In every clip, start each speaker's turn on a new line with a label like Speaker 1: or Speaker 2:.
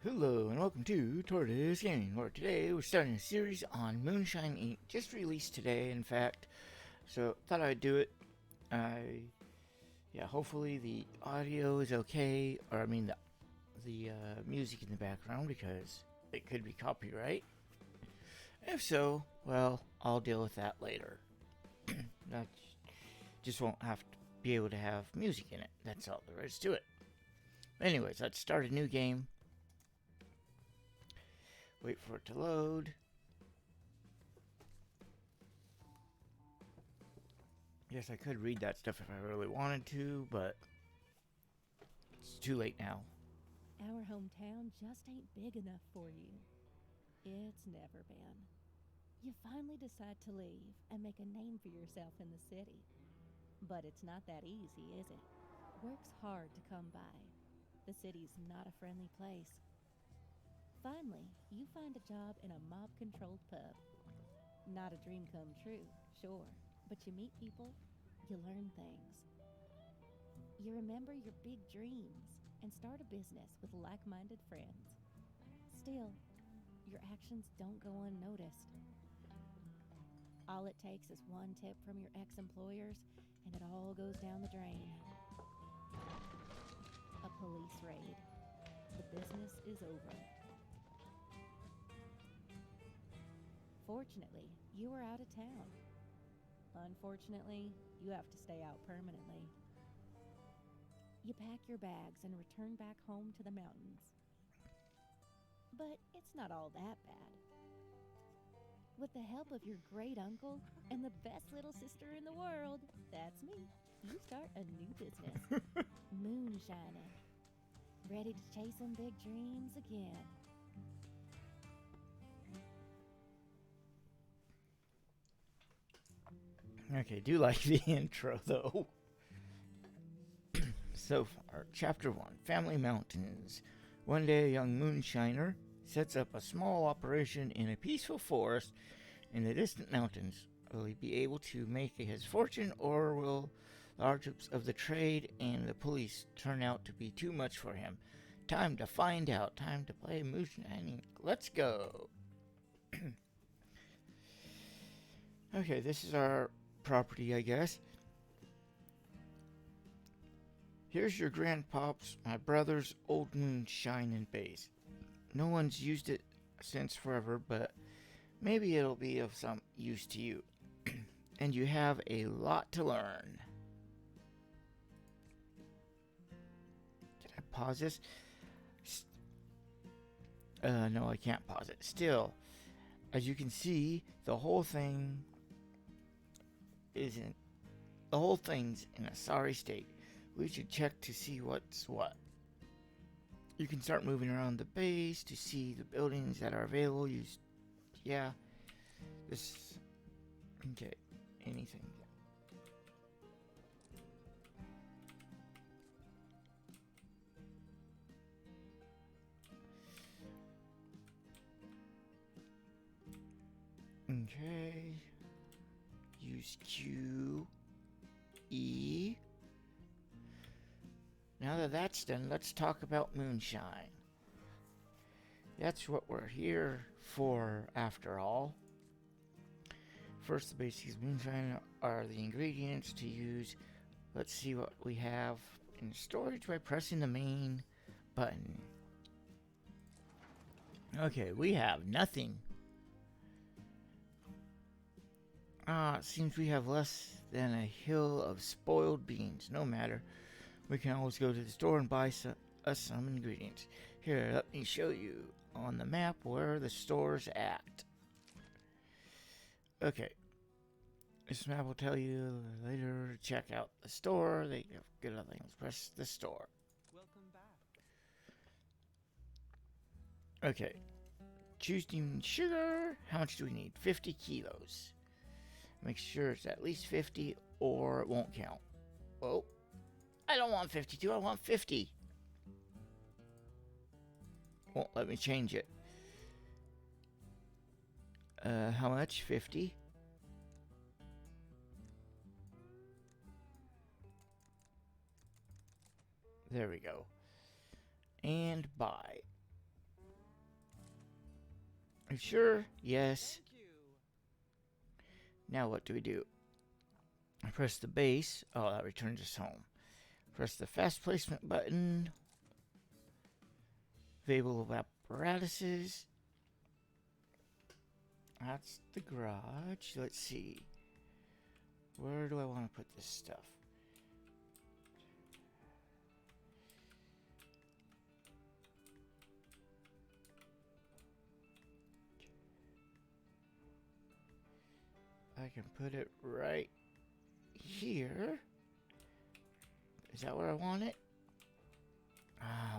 Speaker 1: Hello and welcome to Tortoise Gaming, where today we're starting a series on Moonshine Inc. Just released today, in fact. So thought I'd do it. Hopefully the audio is okay, or I mean the music in the background, because it could be copyright. If so, well, I'll deal with that later. I just won't have to be able to have music in it. That's all there is to it. Anyways, let's start a new game. Wait for it to load. Yes, I could read that stuff if I really wanted to, but it's too late now.
Speaker 2: Our hometown just ain't big enough for you. It's never been. You finally decide to leave and make a name for yourself in the city. But it's not that easy, is it? Work's hard to come by. The city's not a friendly place. Finally, you find a job in a mob controlled pub. Not a dream come true, sure, but you meet people, you learn things. You remember your big dreams and start a business with like minded friends. Still, your actions don't go unnoticed. All it takes is one tip from your ex employers, and it all goes down the drain. A police raid. The business is over. Fortunately, you are out of town. Unfortunately, you have to stay out permanently. You pack your bags and return back home to the mountains. But it's not all that bad. With the help of your great uncle and the best little sister in the world, that's me, you start a new business. Moonshining. Ready to chase some big dreams again.
Speaker 1: Okay, do like the intro though. So far, Chapter 1 Family Mountains. One day, a young moonshiner sets up a small operation in a peaceful forest in the distant mountains. Will he be able to make his fortune, or will the hardships of the trade and the police turn out to be too much for him? Time to find out. Time to play Moonshine. Let's go. Okay, this is our property, I guess. Here's your grandpop's, my brother's old moonshine base. No one's used it since forever, but maybe it'll be of some use to you. And you have a lot to learn. Did I pause this? No, I can't pause it. Still, as you can see, the whole thing's in a sorry state. We should check to see what's what. You can start moving around the base to see the buildings that are available. Okay, anything. Okay, use Q, E. Now that that's done, let's talk about Moonshine. That's what we're here for, after all. First, the basics of Moonshine are the ingredients to use. Let's see what we have in storage by pressing the main button. Okay, we have nothing. It seems we have less than a hill of spoiled beans. No matter. We can always go to the store and buy some ingredients. Here, let me show you on the map where the store's at. Okay. This map will tell you later to check out the store. They have good other things. Press the store.
Speaker 3: Welcome back.
Speaker 1: Okay. Choose the sugar. How much do we need? 50 kilos. Make sure it's at least 50 or it won't count. Oh. I don't want 52, I want 50. Won't let me change it. How much? 50? There we go. And buy. Are you sure? Yes. Now what do we do? I press the base. Oh, that returns us home. Press the fast placement button. Available apparatuses. That's the garage. Let's see. Where do I want to put this stuff? I can put it right here. Is that where I want it?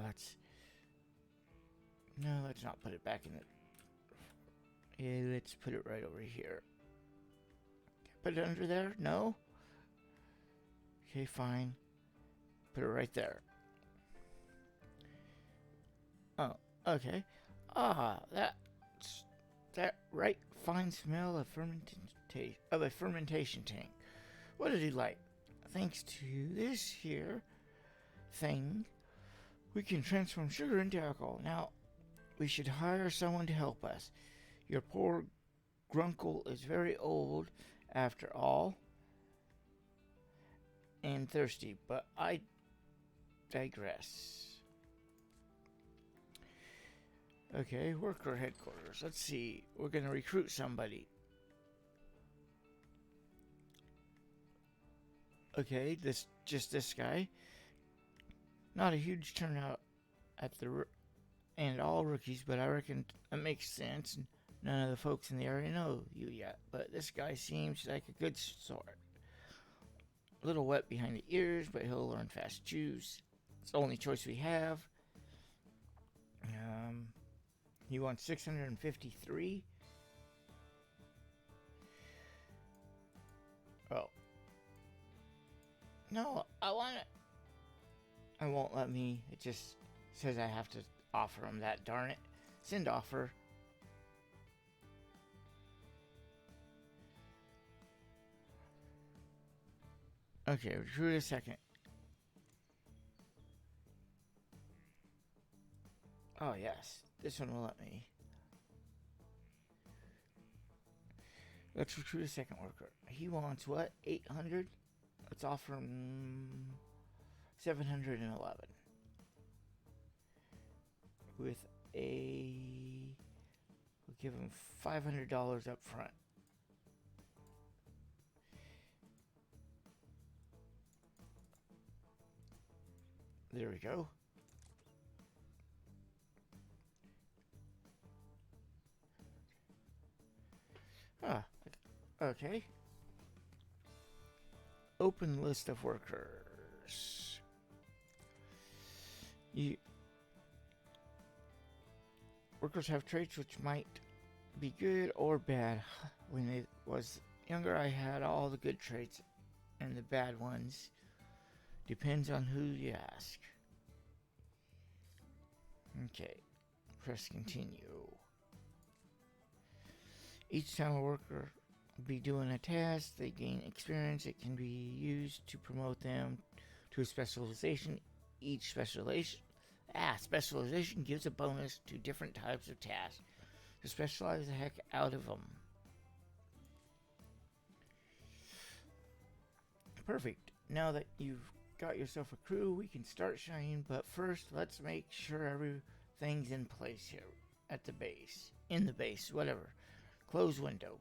Speaker 1: Let's... No, let's not put it back in the... Yeah, let's put it right over here. Put it under there? No? Okay, fine. Put it right there. Oh, okay. That right fine smell of a fermentation tank. What did he like? Thanks to this here thing, we can transform sugar into alcohol. Now, we should hire someone to help us. Your poor grunkle is very old, after all, and thirsty, but I digress. Okay, worker headquarters. Let's see. We're going to recruit somebody. Okay, this guy. Not a huge turnout at and all rookies, but I reckon it makes sense. None of the folks in the area know you yet, but this guy seems like a good sort. A little wet behind the ears, but he'll learn fast chews. It's the only choice we have. He wants 653. Oh. No, I want it. It won't let me. It just says I have to offer him that, darn it. Send offer. Okay, recruit a second. Oh, yes. This one will let me. Let's recruit a second worker. He wants what? 800? Let's offer him 711. With we'll give him $500 up front. There we go. Okay. Open list of workers. Workers have traits which might be good or bad. When I was younger, I had all the good traits and the bad ones. Depends on who you ask. Okay. Press continue. Each time a worker will be doing a task, they gain experience. It can be used to promote them to a specialization. Each specialization gives a bonus to different types of tasks. To specialize the heck out of them. Perfect. Now that you've got yourself a crew, we can start shining. But first, let's make sure everything's in place here at the base. In the base, whatever. Close window.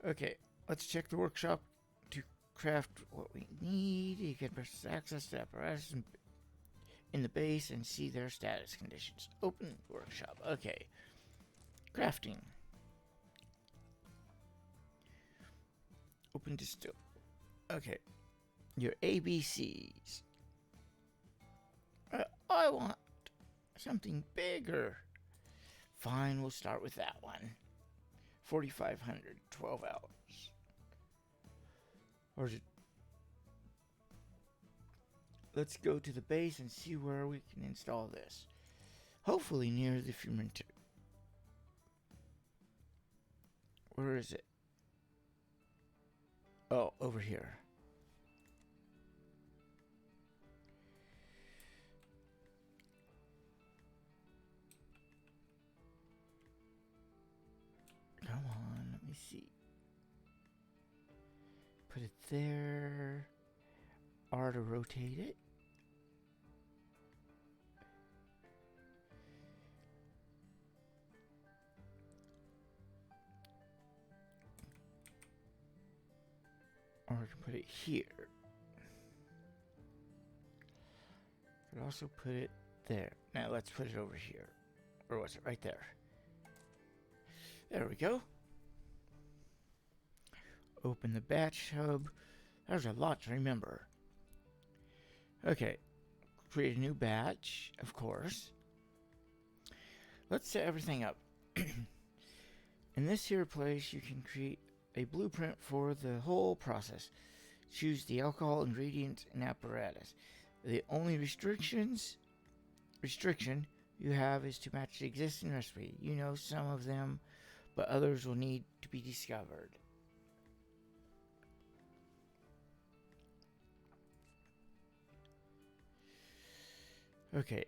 Speaker 1: Okay, let's check the workshop to craft what we need. You can press access to apparatus in the base and see their status conditions. Open workshop. Okay. Crafting. Open distill. Okay. Your ABCs. I want something bigger. Fine, we'll start with that one. 4,500, 12 hours. Or is it... Let's go to the base and see where we can install this. Hopefully near the fermenter. Where is it? Oh, over here. Come on, let me see. Put it there. R to rotate it. Or to put it here. Could also put it there. Now let's put it over here. Or was it right there? There we go. Open the batch hub. There's a lot to remember. Okay. Create a new batch, of course. Let's set everything up. In this here place, you can create a blueprint for the whole process. Choose the alcohol, ingredients, and apparatus. The only restriction you have is to match the existing recipe. You know some of them, but others will need to be discovered. Okay.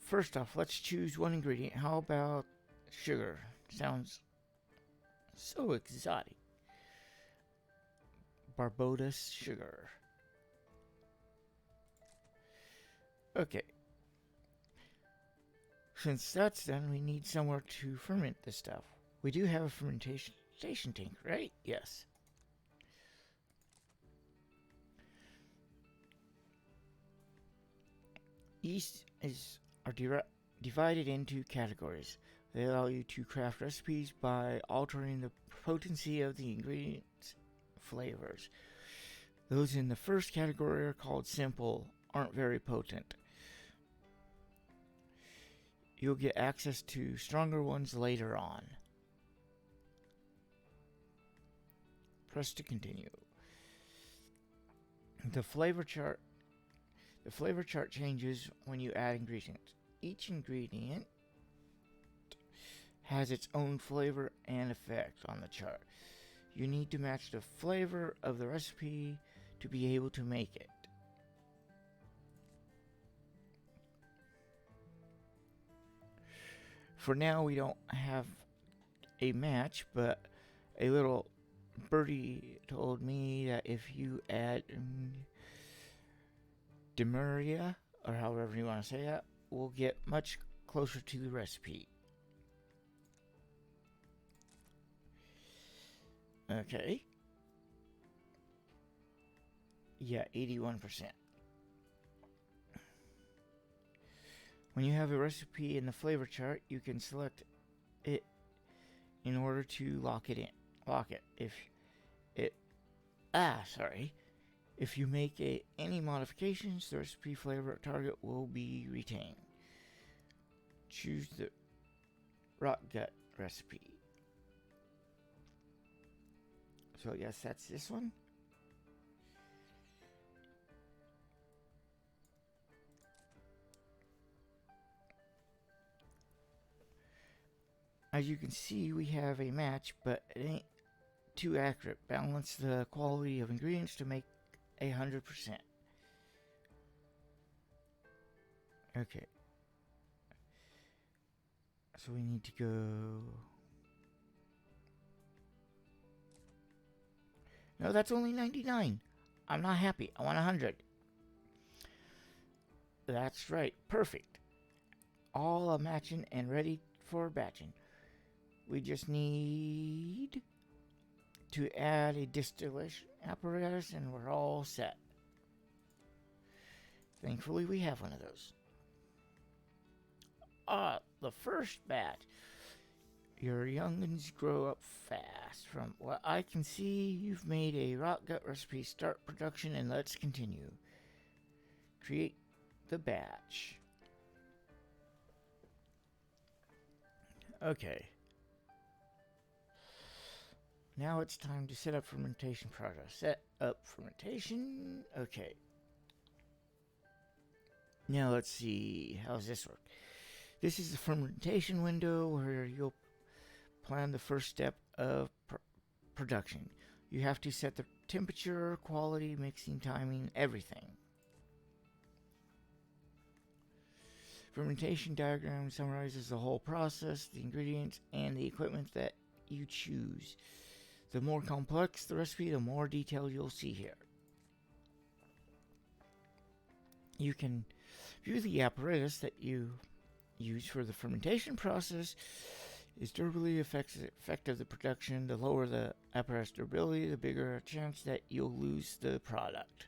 Speaker 1: First off, let's choose one ingredient. How about sugar? Sounds so exotic. Barbados sugar. Okay. Since that's done, we need somewhere to ferment this stuff. We do have a fermentation tank, right? Yes. Yeast are divided into categories. They allow you to craft recipes by altering the potency of the ingredients' flavors. Those in the first category are called simple, aren't very potent. You'll get access to stronger ones later on. Press to continue. The flavor chart changes when you add ingredients. Each ingredient has its own flavor and effect on the chart. You need to match the flavor of the recipe to be able to make it. For now, we don't have a match, but a little birdie told me that if you add Demuria, or however you want to say that, we'll get much closer to the recipe. Okay. Yeah, 81%. When you have a recipe in the flavor chart, you can select it in order to lock it. If you make any modifications, the recipe flavor target will be retained. Choose the rock gut recipe. So yes, that's this one. As you can see, we have a match, but it ain't too accurate. Balance the quality of ingredients to make 100%. Okay. So we need to go... No, that's only 99. I'm not happy. I want 100. That's right. Perfect. All a matching and ready for batching. We just need to add a distillation apparatus and we're all set. Thankfully, we have one of those. The first batch. Your young'uns grow up fast. From what I can see, you've made a rock gut recipe. Start production and let's continue. Create the batch. Okay. Now it's time to set up fermentation process. Set up fermentation. Okay. Now let's see. How's this work? This is the fermentation window where you'll plan the first step of production. You have to set the temperature, quality, mixing, timing, everything. Fermentation diagram summarizes the whole process, the ingredients, and the equipment that you choose. The more complex the recipe, the more detail you'll see here. You can view the apparatus that you use for the fermentation process. Is durability effective the production? The lower the apparatus durability, the bigger a chance that you'll lose the product.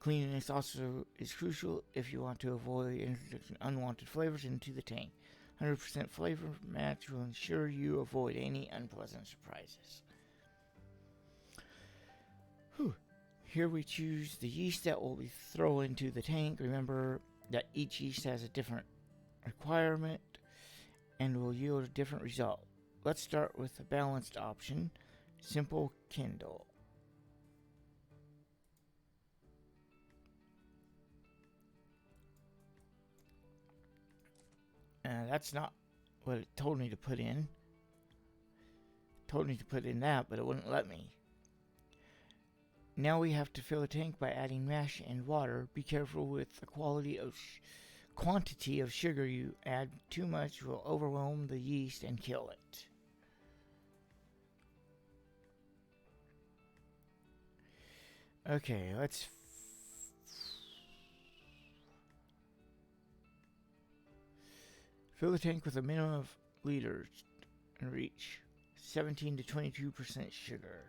Speaker 1: Cleanliness also is crucial if you want to avoid introducing unwanted flavors into the tank. 100% flavor match will ensure you avoid any unpleasant surprises. Here we choose the yeast that will be thrown into the tank. Remember that each yeast has a different requirement and will yield a different result. Let's start with the balanced option, Simple Kindle. That's not what it told me to put in. It told me to put in that, but it wouldn't let me. Now we have to fill the tank by adding mash and water. Be careful with the quantity of sugar you add. Too much will overwhelm the yeast and kill it. Okay, let's fill the tank with a minimum of liters and reach 17 to 22% sugar.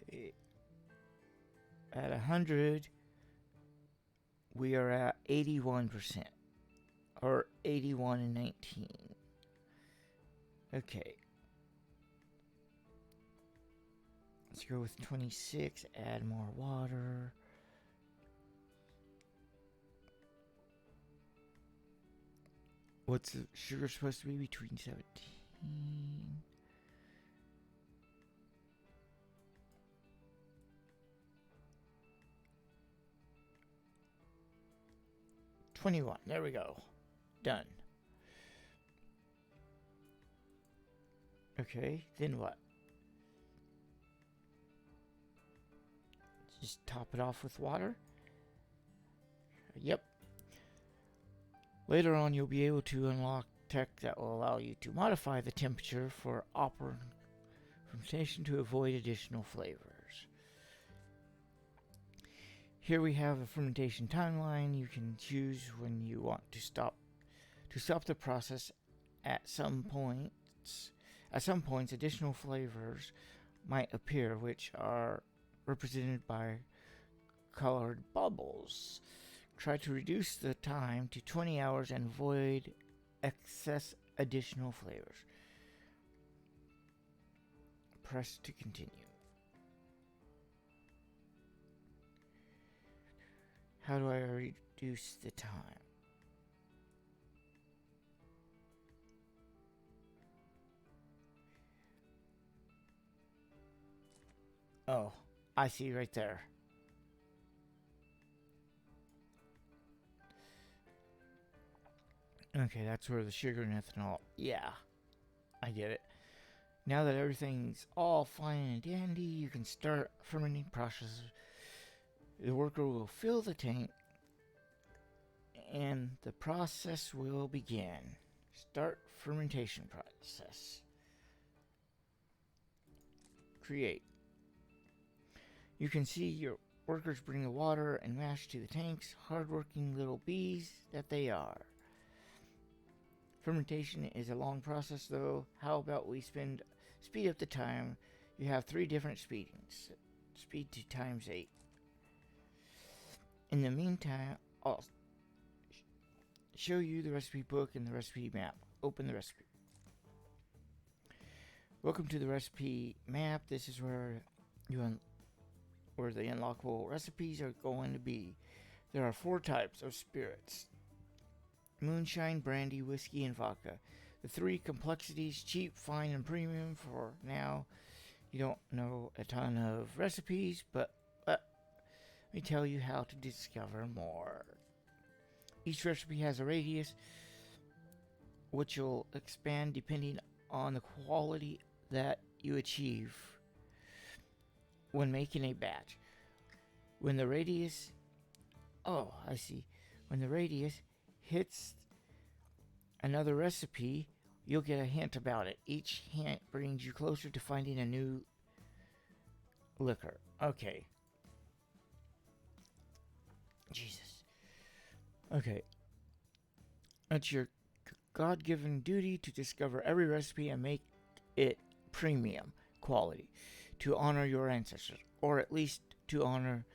Speaker 1: Okay. At 100, we are at 81%. Or 81 and 19. Okay. Let's go with 26. Add more water. What's the sugar supposed to be between 17? 21. There we go. Done. Okay, then what? Just top it off with water? Yep. Later on, you'll be able to unlock tech that will allow you to modify the temperature for fermentation to avoid additional flavors. Here we have a fermentation timeline. You can choose when you want to stop the process. At some points, additional flavors might appear, which are represented by colored bubbles. Try to reduce the time to 20 hours and avoid excess additional flavors. Press to continue. How do I reduce the time? Oh, I see right there. Okay, that's where the sugar and ethanol. Yeah, I get it. Now that everything's all fine and dandy, you can start fermenting process. The worker will fill the tank and the process will begin. Start fermentation process. Create. You can see your workers bring the water and mash to the tanks. Hardworking little bees that they are. Fermentation is a long process though. How about we speed up the time? You have 3 different speedings. Speed to times 8. In the meantime, I'll show you the recipe book and the recipe map. Open the recipe. Welcome to the recipe map. This is where where the unlockable recipes are going to be. There are 4 types of spirits: moonshine, brandy, whiskey, and vodka. The 3 complexities: cheap, fine, and premium. For now, you don't know a ton of recipes, but let me tell you how to discover more. Each recipe has a radius, which will expand depending on the quality that you achieve when making a batch. When the radius, oh, I see. When the radius hits another recipe, you'll get a hint about it. Each hint brings you closer to finding a new liquor. Okay. Jesus. Okay. It's your God given duty to discover every recipe and make it premium quality to honor your ancestors, or at least to honor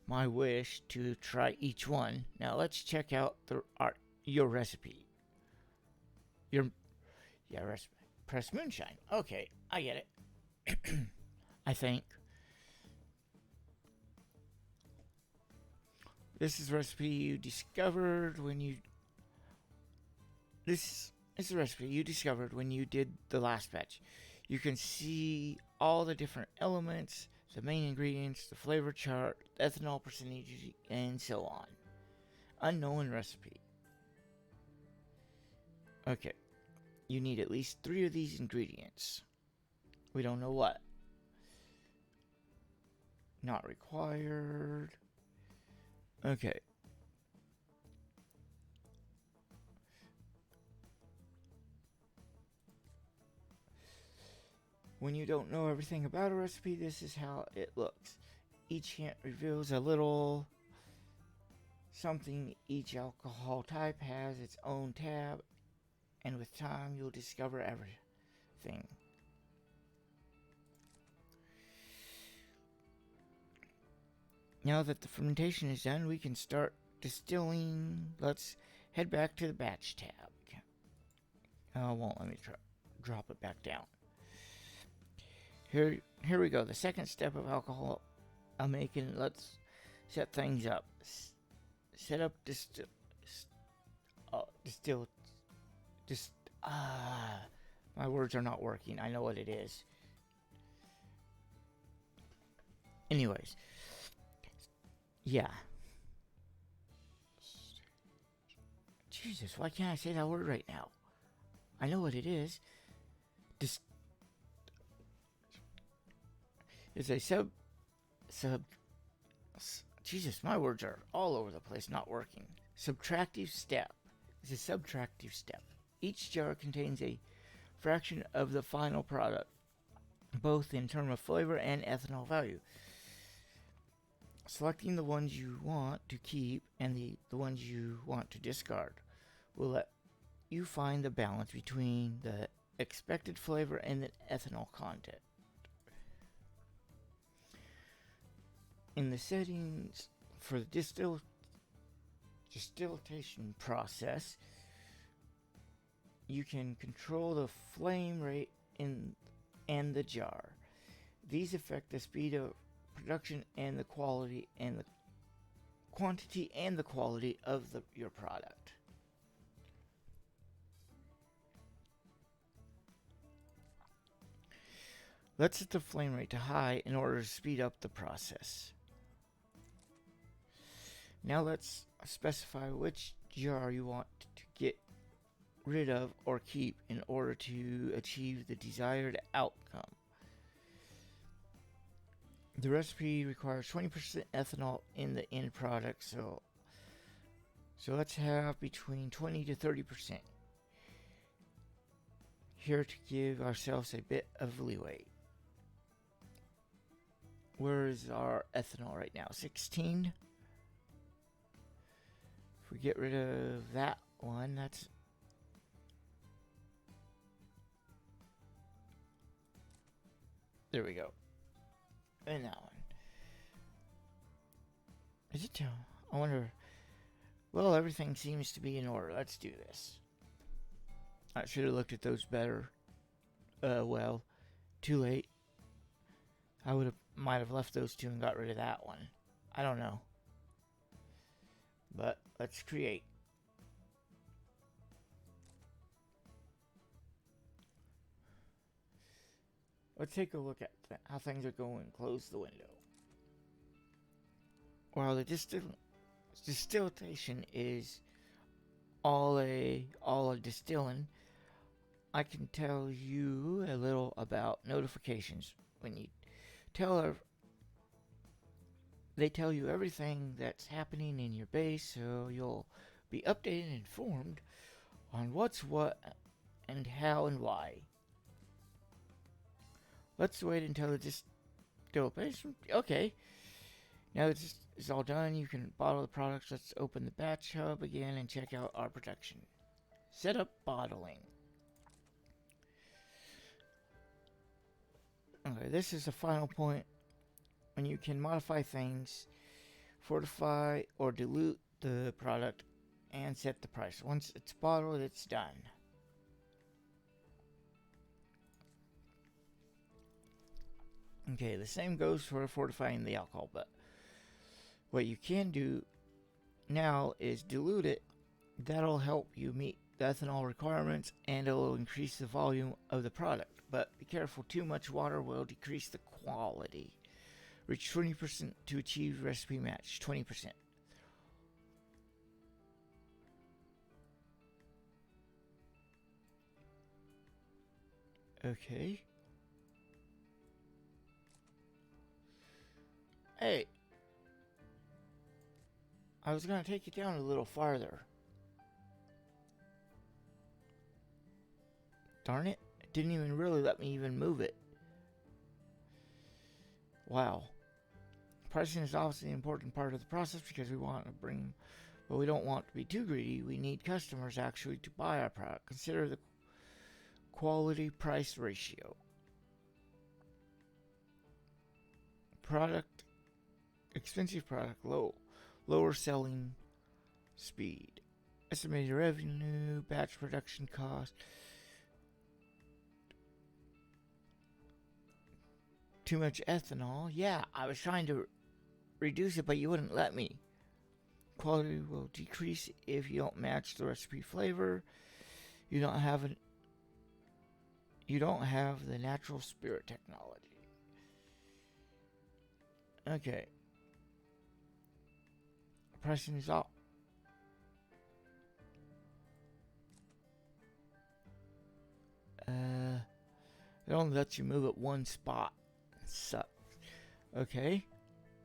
Speaker 1: my wish to try each one. Now let's check out your recipe. Recipe. Press Moonshine. Okay, I get it. I think. This is a recipe you discovered when you. This is the recipe you discovered when you did the last batch. You can see all the different elements, the main ingredients, the flavor chart, ethanol percentage, and so on. Unknown recipe. Okay. You need at least 3 of these ingredients. We don't know what. Not required. Okay. When you don't know everything about a recipe, this is how it looks. Each hint reveals a little something. Each alcohol type has its own tab, and with time you'll discover everything. Now that the fermentation is done, we can start distilling. Let's head back to the batch tab. Won't let me drop it back down. Here we go. The second step of alcohol making. Let's set things up. Set up my words are not working. I know what it is. Anyways. Yeah. Jesus, why can't I say that word right now? I know what it is. It's a Jesus, my words are all over the place, not working. Subtractive step. It's a subtractive step. Each jar contains a fraction of the final product, both in terms of flavor and ethanol value. Selecting the ones you want to keep and the ones you want to discard will let you find the balance between the expected flavor and the ethanol content. In the settings for the distillation process, you can control the flame rate and the jar. These affect the speed of production and the quality and the quantity and the quality of your product. Let's set the flame rate to high in order to speed up the process. Now let's specify which jar you want to get rid of or keep in order to achieve the desired outcome. The recipe requires 20% ethanol in the end product, so let's have between 20 to 30% here to give ourselves a bit of leeway. Where is our ethanol right now? 16. If we get rid of that one, that's there we go. And that one. Is it 2? I wonder. Well, everything seems to be in order. Let's do this. I should have looked at those better. Well, too late. I might have left those 2 and got rid of that one. I don't know. But let's create. Let's take a look at how things are going. Close the window. While the distillation is all a distilling, I can tell you a little about notifications. When you tell her, they tell you everything that's happening in your base, so you'll be updated and informed on what's what and how and why. Let's wait until the distillation. Okay, now that this is all done, you can bottle the products. Let's open the batch hub again and check out our production. Set up bottling. Okay, this is the final point when you can modify things, fortify or dilute the product, and set the price. Once it's bottled, it's done. Okay, the same goes for fortifying the alcohol, but what you can do now is dilute it. That'll help you meet the ethanol requirements and it'll increase the volume of the product. But be careful, too much water will decrease the quality. Reach 20% to achieve recipe match. 20%. Okay. Hey, I was gonna take it down a little farther. Darn it. It didn't even really let me even move it. Wow. Pricing is obviously an important part of the process because we want to bring, but we don't want to be too greedy. We need customers actually to buy our product. Consider the quality price ratio. Product, expensive product, lower selling speed. Estimated revenue, batch production cost. Too much ethanol. Yeah, I was trying to reduce it, but you wouldn't let me. Quality will decrease if you don't match the recipe flavor. You don't have the natural spirit technology. Okay. Pricing is up. It only lets you move it one spot. It sucks. Okay.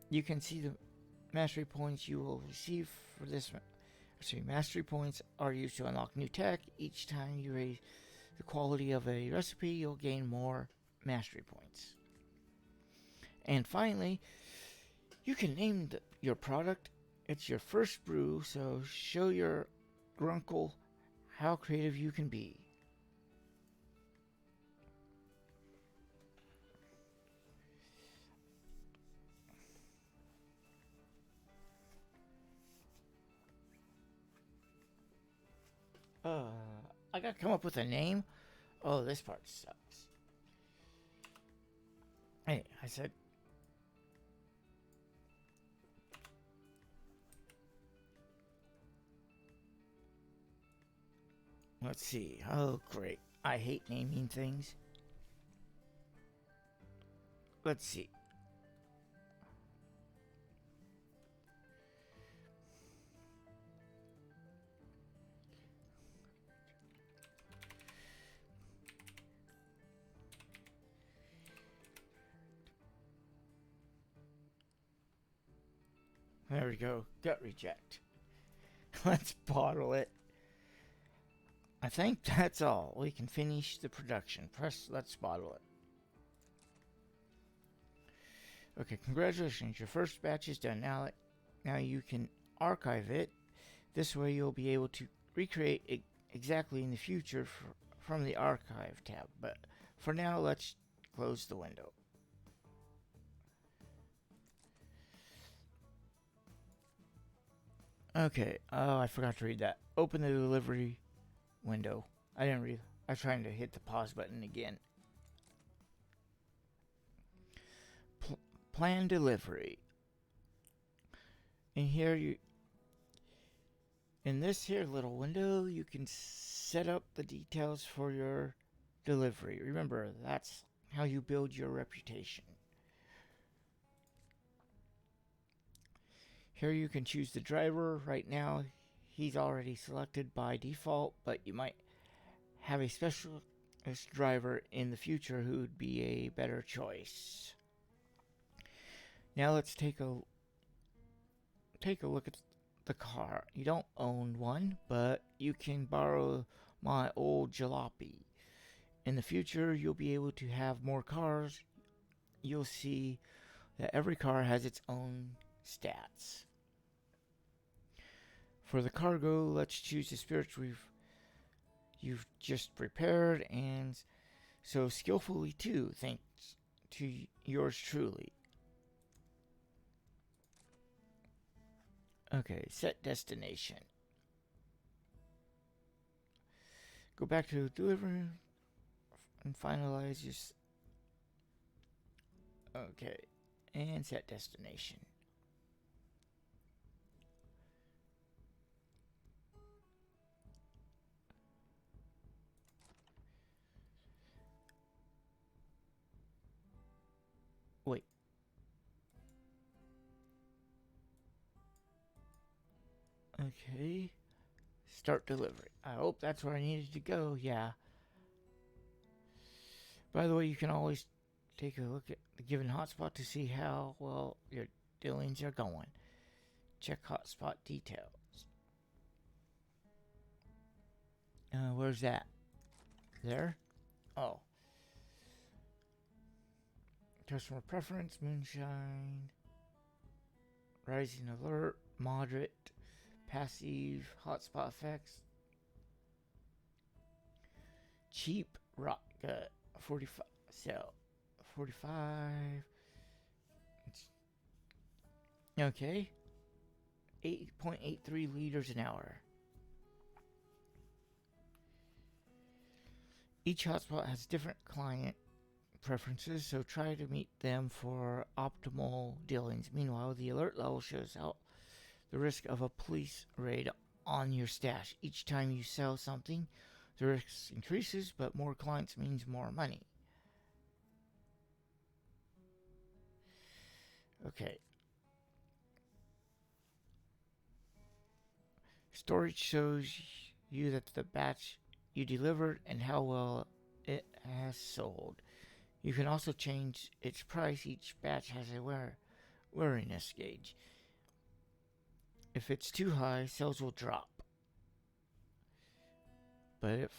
Speaker 1: You can see the mastery points you will receive for this one. Actually, mastery points are used to unlock new tech. Each time you raise the quality of a recipe, you'll gain more mastery points. And finally, you can name your product. It's your first brew, so show your grunkle how creative you can be. I gotta come up with a name. Oh, this part sucks. Hey, I said. Let's see. Oh, great. I hate naming things. Let's see. There we go. Gut reject. Let's bottle it. I think that's all. We can finish the production. Press let's bottle it. Okay, congratulations. Your first batch is done. Now you can archive it. This way you'll be able to recreate it exactly in the future from the archive tab. But for now, let's close the window. Okay. Oh, I forgot to read that. Open the delivery window. I didn't read. I was trying to hit the pause button again. Plan delivery. In this here little window, you can set up the details for your delivery. Remember, that's how you build your reputation. Here you can choose the driver. Right now, he's already selected by default, but you might have a specialist driver in the future who would be a better choice. Now let's take a look at the car. You don't own one, but you can borrow my old jalopy. In the future, you'll be able to have more cars. You'll see that every car has its own stats. For the cargo, let's choose the spirits you've just prepared, and so skillfully too, thanks to yours truly. Okay, set destination. Go back to delivery and finalize your. Okay, and set destination. Wait. Okay. Start delivery. I hope that's where I needed to go. Yeah. By the way, you can always take a look at the given hotspot to see how well your dealings are going. Check hotspot details. Where's that? There? Oh. Customer preference, moonshine, rising alert, moderate, passive, hotspot effects, cheap, rock, 45, so 45. Okay. 8.83 liters an hour. Each hotspot has different client preferences, so try to meet them for optimal dealings. Meanwhile, the alert level shows out the risk of a police raid on your stash. Each time you sell something, the risk increases, but more clients means more money. Okay. Storage shows you that the batch you delivered and how well it has sold. You can also change its price. Each batch has a wariness gauge. If it's too high, sales will drop. But if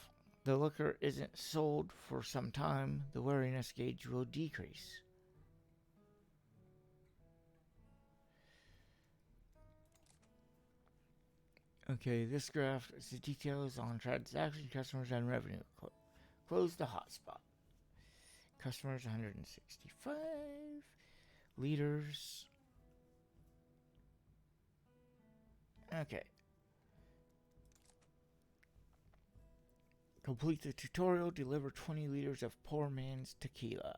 Speaker 1: the liquor isn't sold for some time, the wariness gauge will decrease. Okay, this graph is the details on transaction, customers, and revenue. Close the hotspot. Customers 165. Liters. Okay. Complete the tutorial. Deliver 20 liters of poor man's tequila.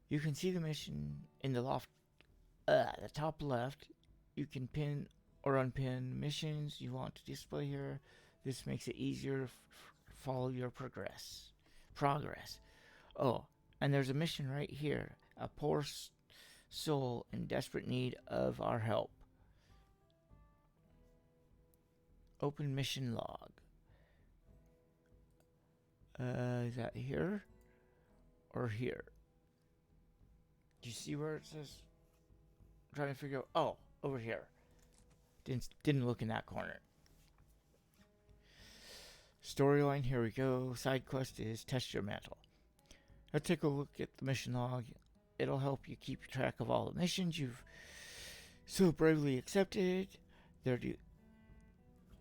Speaker 1: You can see the mission in the the top left. You can pin or unpin missions you want to display here. This makes it easier to follow your progress. Oh, and there's a mission right here. A poor soul in desperate need of our help. Open mission log. Is that here? Or here? Do you see where it says? I'm trying to figure out. Oh, over here. Didn't look in that corner. Storyline, here we go. Side quest is test your mantle. Let's take a look at the mission log. It'll help you keep track of all the missions you've so bravely accepted. They're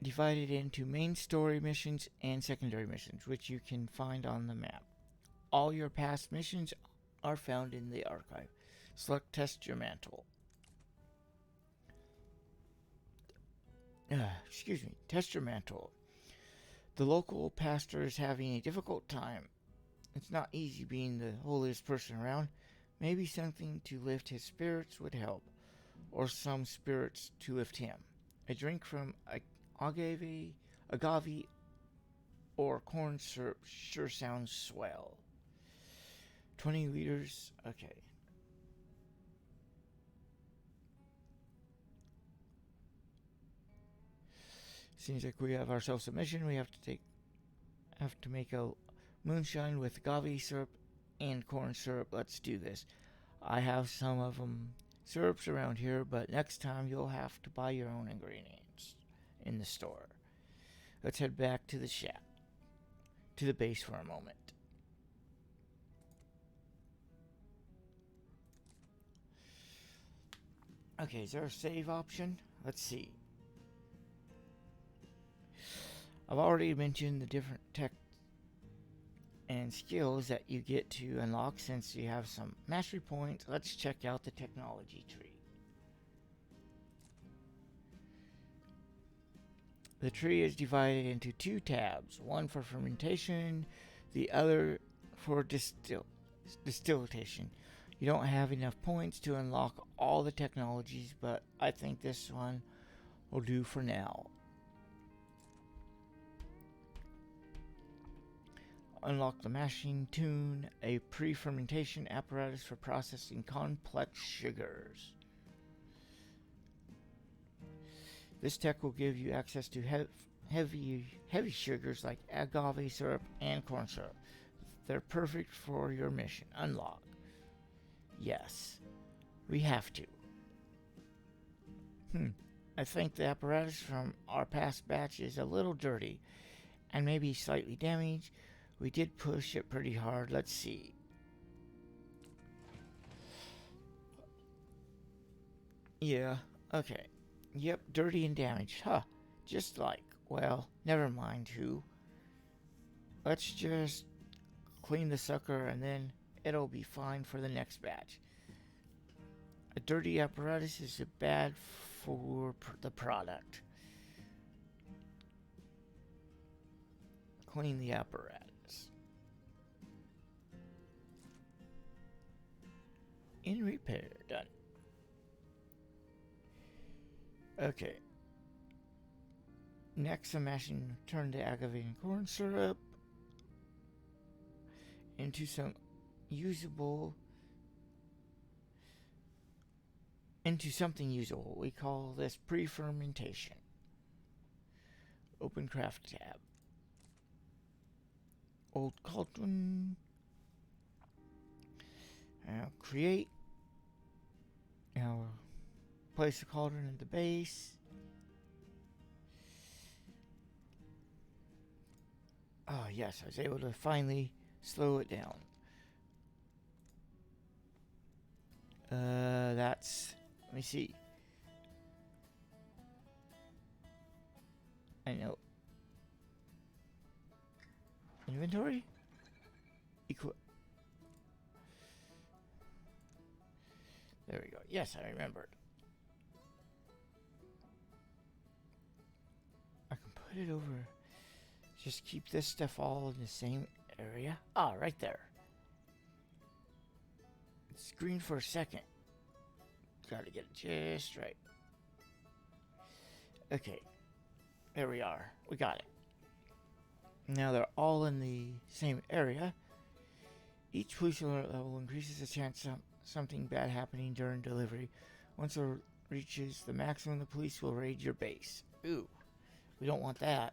Speaker 1: divided into main story missions and secondary missions, which you can find on the map. All your past missions are found in the archive. Select test your mantle. Test your mantle. The local pastor is having a difficult time. It's not easy being the holiest person around. Maybe something to lift his spirits would help, or some spirits to lift him. A drink from agave, or corn syrup sure sounds swell. 20 liters, okay. Seems like we have ourselves a mission. We have to make a moonshine with agave syrup and corn syrup. Let's do this. I have some of them syrups around here, but next time you'll have to buy your own ingredients in the store. Let's head back to the shack, to the base for a moment. Okay, is there a save option? Let's see. I've already mentioned the different tech and skills that you get to unlock since you have some mastery points. Let's check out the technology tree. The tree is divided into two tabs, one for fermentation, the other for distillation. You don't have enough points to unlock all the technologies, but I think this one will do for now. Unlock the mashing tune, a pre-fermentation apparatus for processing complex sugars. This tech will give you access to heavy sugars like agave syrup and corn syrup. They're perfect for your mission. Unlock. Yes, we have to. I think the apparatus from our past batch is a little dirty and maybe slightly damaged. We did push it pretty hard. Let's see. Yeah, okay. Yep, dirty and damaged. Huh. Just like, well, never mind who. Let's just clean the sucker and then it'll be fine for the next batch. A dirty apparatus is bad for the product. Clean the apparatus. In repair. Done. Okay. Next, I'm mashing turn the agave and corn syrup into something usable. We call this pre-fermentation. Open craft tab. Old cauldron. Now create. Now place the cauldron at the base. Oh yes, I was able to finally slow it down. Let me see. I know. Inventory? There we go. Yes, I remembered. I can put it over. Just keep this stuff all in the same area. Ah, right there. It's green for a second. Gotta get it just right. Okay. There we are. We got it. Now they're all in the same area. Each police alert level increases the chance of something bad happening during delivery. Once it reaches the maximum, the police will raid your base. Ooh, we don't want that.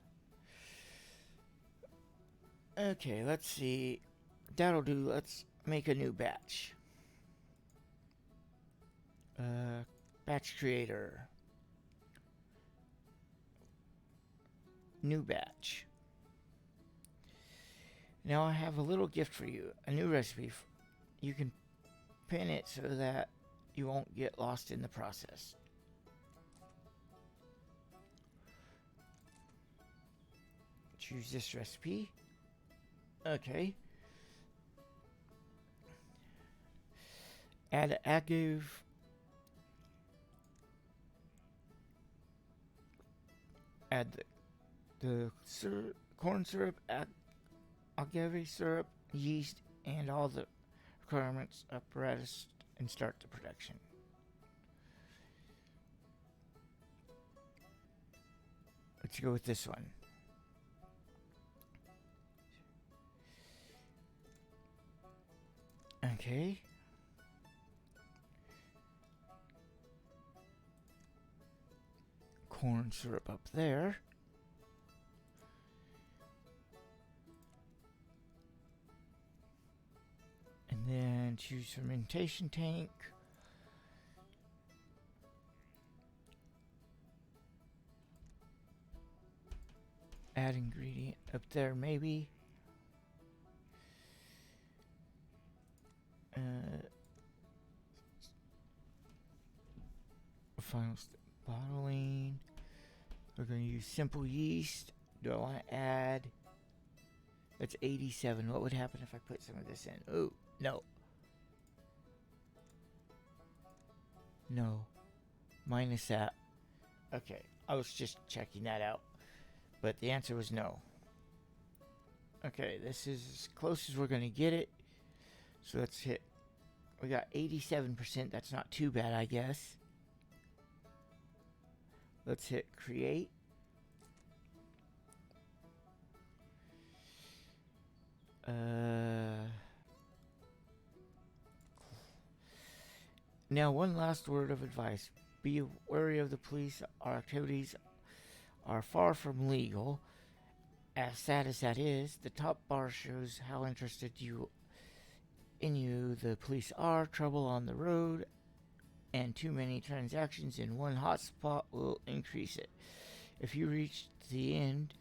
Speaker 1: Okay, let's see. That'll do. Let's make a new batch. Batch creator. New batch. Now I have a little gift for you. A new recipe. You can pin it so that you won't get lost in the process. Choose this recipe. Okay. Add agave. Add the corn syrup, agave syrup, yeast, and all the requirements apparatus and start the production. Let's go with this one. Okay. Corn syrup up there. And choose fermentation tank. Add ingredient up there, maybe. Final step, bottling. We're going to use simple yeast. Do I want to add? That's 87. What would happen if I put some of this in? Oh, no. No. Minus that. Okay, I was just checking that out. But the answer was no. Okay, this is as close as we're going to get it. So let's hit. We got 87%. That's not too bad, I guess. Let's hit create. Now, one last word of advice. Be wary of the police. Our activities are far from legal. As sad as that is, the top bar shows how interested in you the police are. Trouble on the road and too many transactions in one hotspot will increase it. If you reach the end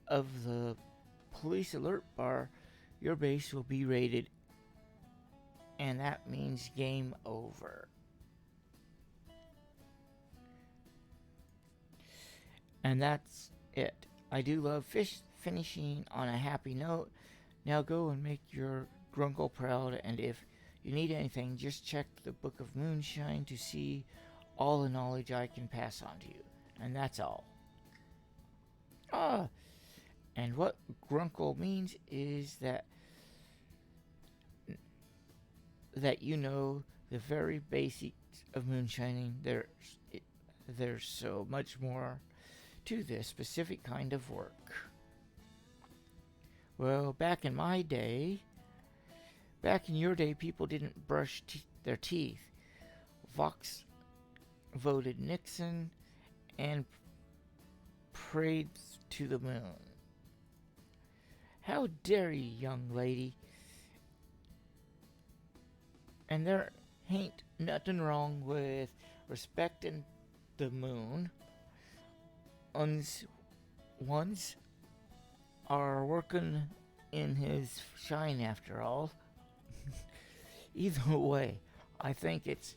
Speaker 1: of the police alert bar, your base will be raided, and that means game over. And that's it. I do love finishing on a happy note. Now go and make your grunkle proud, and if you need anything, just check the Book of Moonshine to see all the knowledge I can pass on to you. And that's all. And what grunkle means is that you know the very basics of moonshining. There's so much more to this specific kind of work. Well, back in your day, people didn't brush their teeth. Vox voted Nixon and prayed to the moon. How dare you, young lady? And there ain't nothing wrong with respecting the moon. Ones are working in his shine after all. Either way, I think it's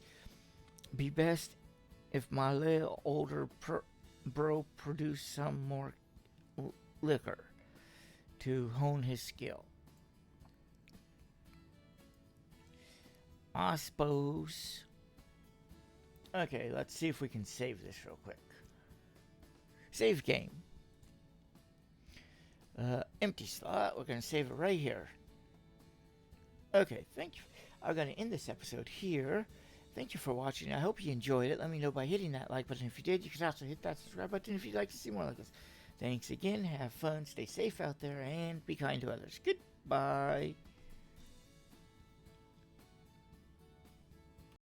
Speaker 1: be best if my little older bro produced some more liquor to hone his skill. I suppose. Okay, let's see if we can save this real quick. Save game. Empty slot. We're going to save it right here. Okay, thank you. I'm going to end this episode here. Thank you for watching. I hope you enjoyed it. Let me know by hitting that like button. If you did, you can also hit that subscribe button if you'd like to see more like this. Thanks again. Have fun. Stay safe out there and be kind to others. Goodbye.